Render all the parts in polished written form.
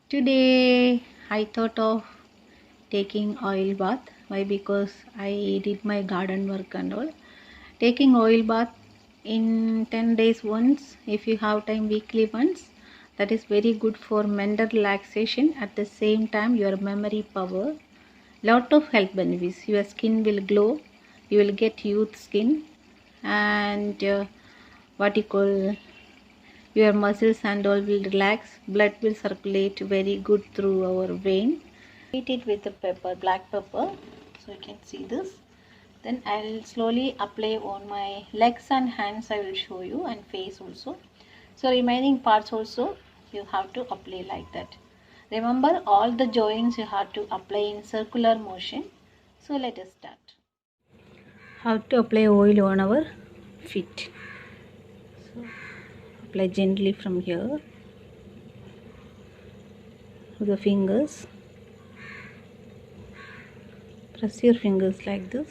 Today I thought of taking oil bath. Why? Because I did my garden work and all. Taking oil bath in 10 days once, if you have time weekly once, that is very good for mental relaxation. At the same time, your memory power, lot of health benefits. Your skin will glow, you will get youth skin, and what you call, your muscles and all will relax, blood will circulate very good through our vein. Heat it with the pepper, black pepper, so you can see this. Then I'll slowly apply on my legs and hands. I will show you, and face also. So remaining parts also you have to apply like that. Remember, all the joints you have to apply in circular motion. So let us start. How to apply oil on our feet. So apply gently from here with the fingers. Press your fingers like this.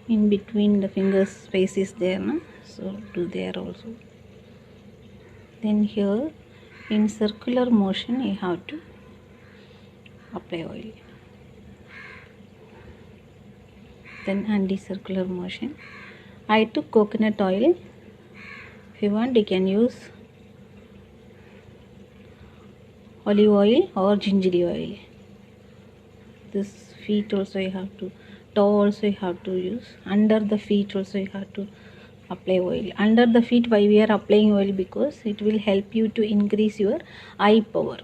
In between the fingers space is there, no? So do there also. Then here in circular motion you have to apply oil. Then anti-circular motion. I took coconut oil. If you want, you can use olive oil or gingery oil. This feet also you have to, toe also you have to use. Under the feet also you have to apply oil. Under the feet, why we are applying oil? Because it will help you to increase your eye power,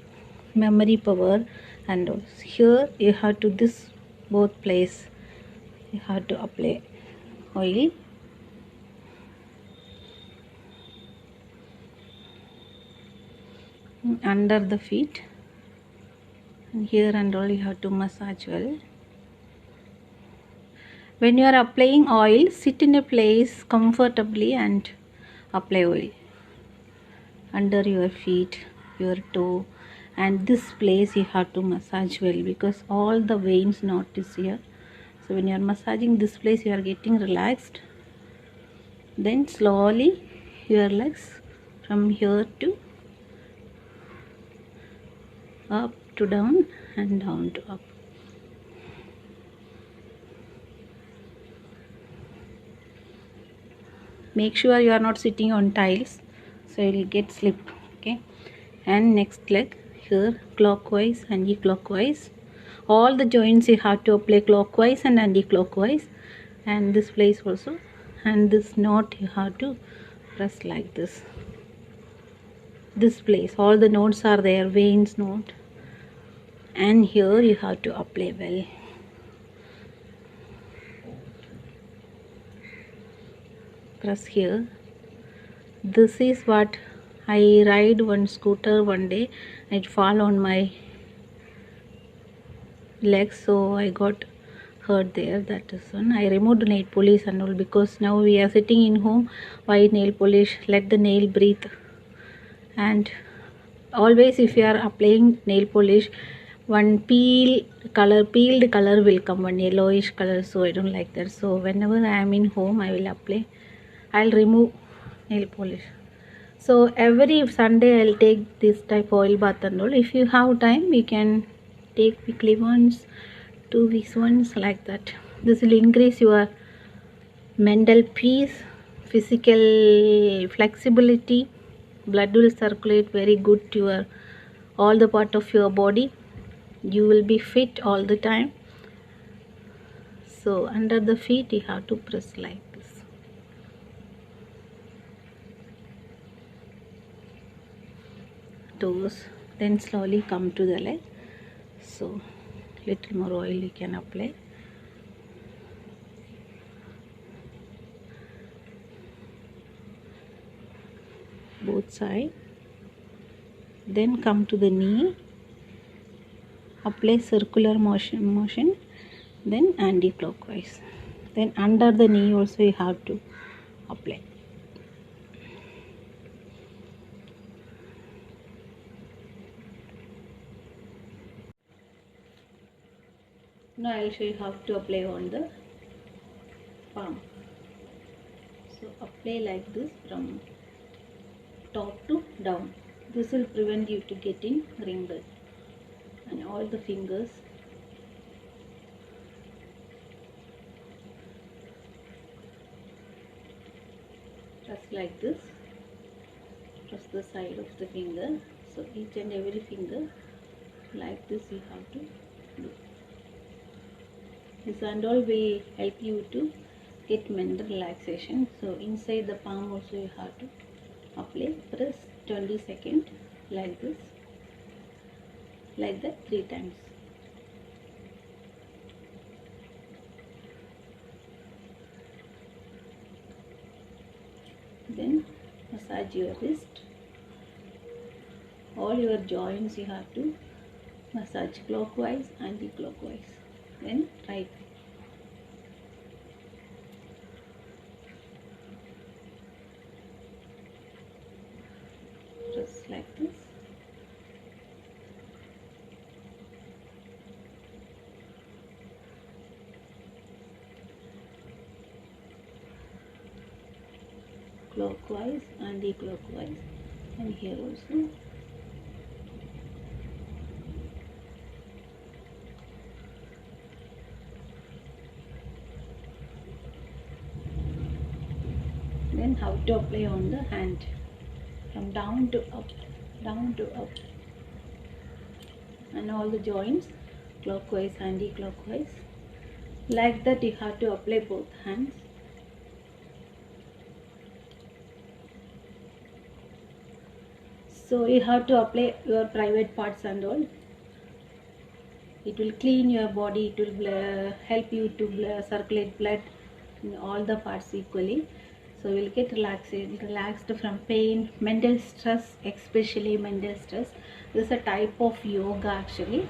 memory power, and also here you have to, this both place you have to apply oil. Under the feet and here and all you have to massage well. When you are applying oil, sit in a place comfortably and apply oil under your feet, your toe, and this place you have to massage well, because all the veins knot is here. So when you are massaging this place, you are getting relaxed. Then slowly your legs from here to up to down and down to up. Make sure you are not sitting on tiles, so you will get slip. Okay. And next leg, here clockwise, anti-clockwise. All the joints you have to apply clockwise and anti-clockwise, and this place also. And this knot you have to press like this. This place, all the knots are there, veins knot, and here you have to apply well. Press here. This is what I ride one scooter one day. It fall on my legs, so I got hurt there. That is one. I removed nail polish and all, because now we are sitting in home. Why nail polish? Let the nail breathe. And always if you are applying nail polish, one peeled color will come, one yellowish color, so I don't like that. So whenever I am in home, I will apply, I'll remove nail polish. So every Sunday I'll take this type of oil bath and all. If you have time, you can take weekly once, 2 weeks once, like that. This will increase your mental peace, physical flexibility. Blood will circulate very good to your all the part of your body. You will be fit all the time. So under the feet you have to press like this. Toes. Then slowly come to the leg. So little more oil you can apply. Both sides. Then come to the knee. Apply circular motion. Then anti-clockwise. Then under the knee also you have to apply. Now I will show you how to apply on the palm. So apply like this from top to down. This will prevent you to getting wrinkles. And all the fingers. Just like this. Press the side of the finger. So each and every finger like this you have to do. This and all will help you to get mental relaxation. So inside the palm also you have to apply. Press 20 seconds like this, like that 3 times. Then massage your wrist. All your joints you have to massage clockwise, anti-clockwise. Then right. Just like this. Clockwise, anti-clockwise, and here also. Then how to apply on the hand, from down to up, down to up, and all the joints clockwise, anti-clockwise. Like that you have to apply both hands. So you have to apply your private parts and all. It will clean your body, it will help you to circulate blood in all the parts equally. So you will get relaxed from pain, mental stress, especially mental stress. This is a type of yoga actually.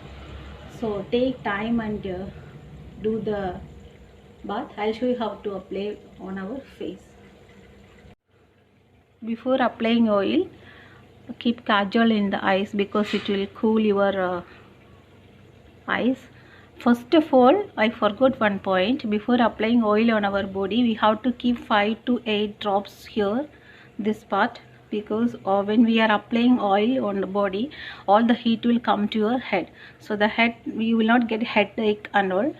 So take time and do the bath. I'll show you how to apply on our face. Before applying oil, keep kajal in the eyes because it will cool your eyes. First of all, I forgot one point. Before applying oil on our body, we have to keep 5 to 8 drops here, this part, because when we are applying oil on the body, all the heat will come to your head. So the head, you will not get headache and all.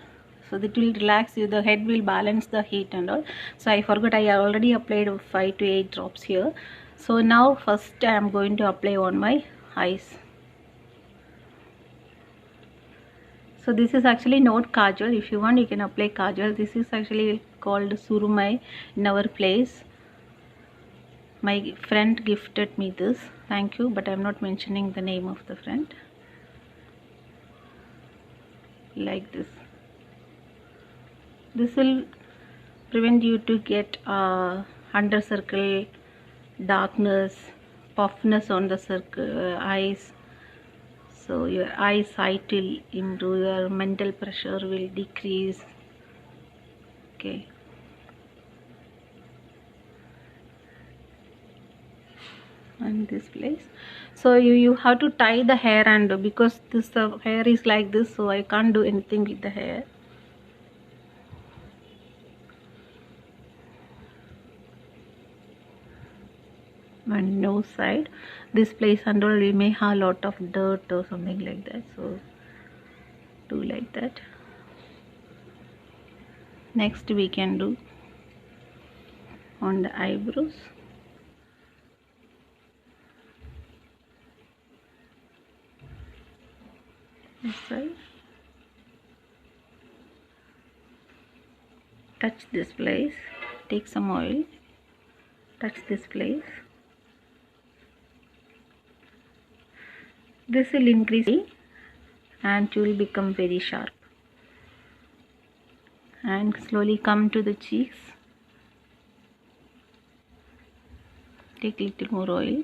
So that will relax you, the head will balance the heat and all. So I forgot, I already applied 5 to 8 drops here. So now first I am going to apply on my eyes. So this is actually not kajal. If you want, you can apply kajal. This is actually called surumai in our place. My friend gifted me this. Thank you, but I am not mentioning the name of the friend. Like this. This will prevent you to get under circle, darkness, puffiness on the circle, eyes. So your eyesight will improve, your mental pressure will decrease. Okay. And this place. So you have to tie the hair, and because this hair is like this, so I can't do anything with the hair. And nose side, this place and all, we may have a lot of dirt or something like that, so do like that. Next we can do on the eyebrows. This side. Touch this place, take some oil, touch this place. This will increase and it will become very sharp. And slowly come to the cheeks. Take little more oil.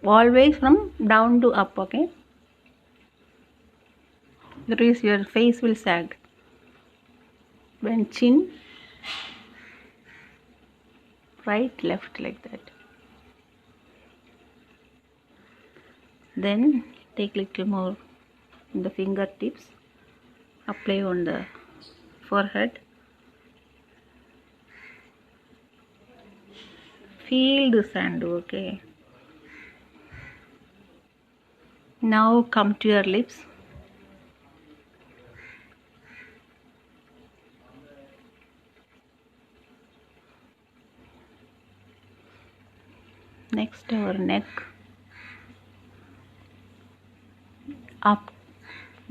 Always from down to up, okay? Otherwise your face will sag. When chin, right, left, like that. Then take little more in the fingertips, apply on the forehead. Feel the sand, okay? Now come to your lips. Next our neck. Up,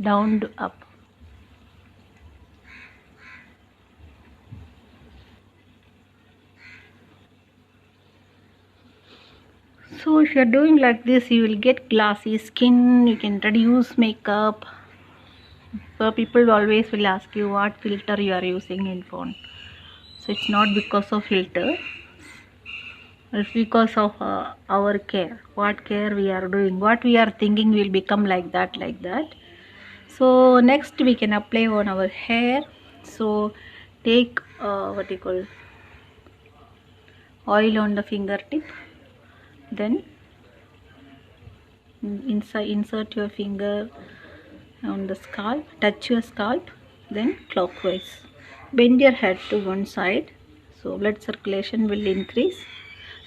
down to up. So if you are doing like this, you will get glassy skin, you can reduce makeup. So people always will ask you what filter you are using in phone. So it's not because of filter, it's because of our care. What care we are doing, what we are thinking will become like that, like that. So next we can apply on our hair. So take what you call oil on the fingertip, then insert your finger on the scalp, touch your scalp, then clockwise. Bend your head to one side, so blood circulation will increase.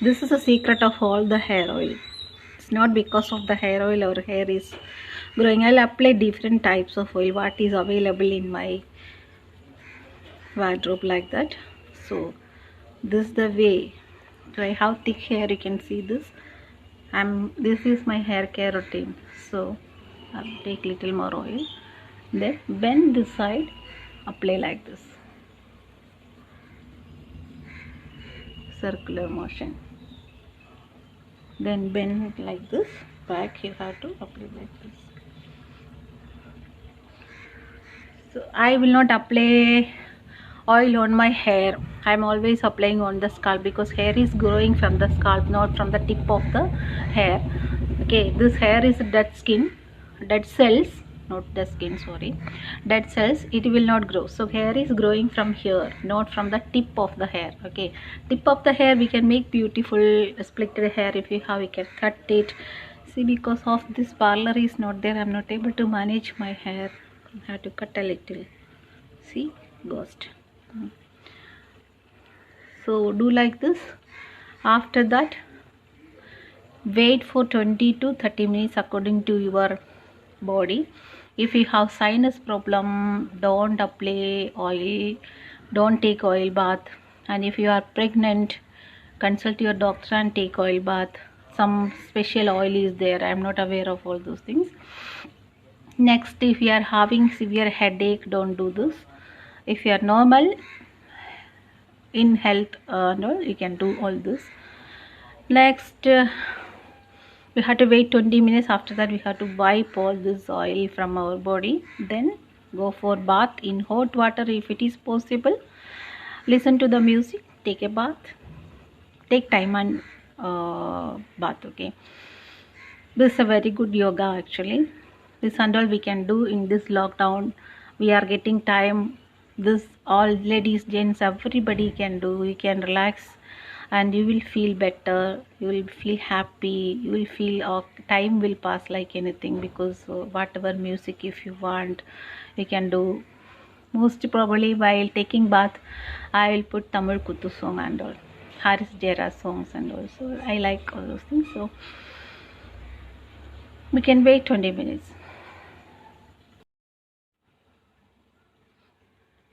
This is the secret of all the hair oil. It's not because of the hair oil our hair is growing. I'll apply different types of oil, what is available in my wardrobe, like that. So this is the way. So I have thick hair, you can see this. This is my hair care routine. So I'll take little more oil, then bend this side, apply like this, circular motion, then bend like this, back you have to apply like this. So I will not apply oil on my hair. I'm always applying on the scalp because hair is growing from the scalp, not from the tip of the hair. Okay, this hair is dead skin, dead cells, not the skin, sorry, dead cells. It will not grow. So hair is growing from here, not from the tip of the hair. Okay, tip of the hair we can make beautiful splitted hair. If you have, we can cut it. See, because of this parlor is not there, I'm not able to manage my hair. I have to cut a little. See, ghost. So do like this. After that, wait for 20 to 30 minutes according to your body. If you have sinus problem, don't apply oil, don't take oil bath. And if you are pregnant, consult your doctor and take oil bath. Some special oil is there, I am not aware of all those things. Next, if you are having severe headache, don't do this. If you are normal in health, no, you can do all this. Next, we have to wait 20 minutes. After that, we have to wipe all this oil from our body, then go for bath in hot water if it is possible. Listen to the music, take a bath, take time and bath. Okay, this is a very good yoga actually. This and all we can do in this lockdown. We are getting time. This all ladies, gents, everybody can do. We can relax and you will feel better, you will feel happy, you will feel time will pass like anything, because whatever music if you want you can do. Most probably while taking bath I will put Tamil Kuttu song and all, Haris Jera songs and all. So I like all those things. So we can wait 20 minutes.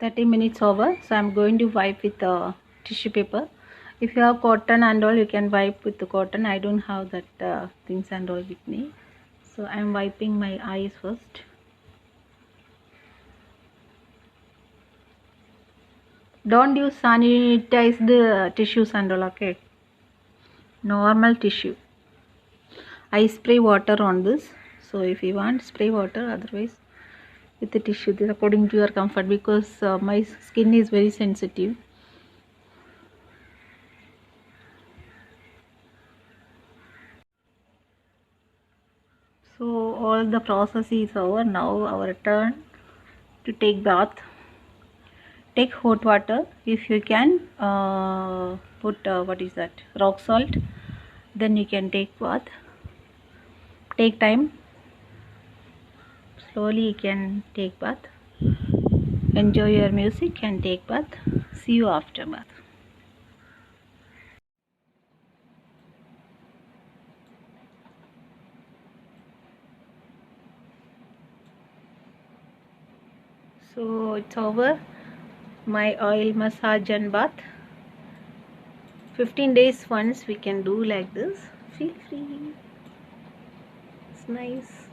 30 minutes over. So I'm going to wipe with tissue paper. If you have cotton and all, you can wipe with the cotton. I don't have that things and all with me. So I'm wiping my eyes first. Don't use sanitize the tissues and all, okay? Normal tissue. I spray water on this. So if you want, spray water, otherwise with the tissue, this according to your comfort, because my skin is very sensitive. So all the process is over. Now our turn to take bath. take hot water. If you can put what is that, rock salt, then you can take bath. Take time, slowly you can take bath. Enjoy your music and take bath. See you after bath. So it's over, my oil massage and bath. 15 days once we can do like this. Feel free. It's nice.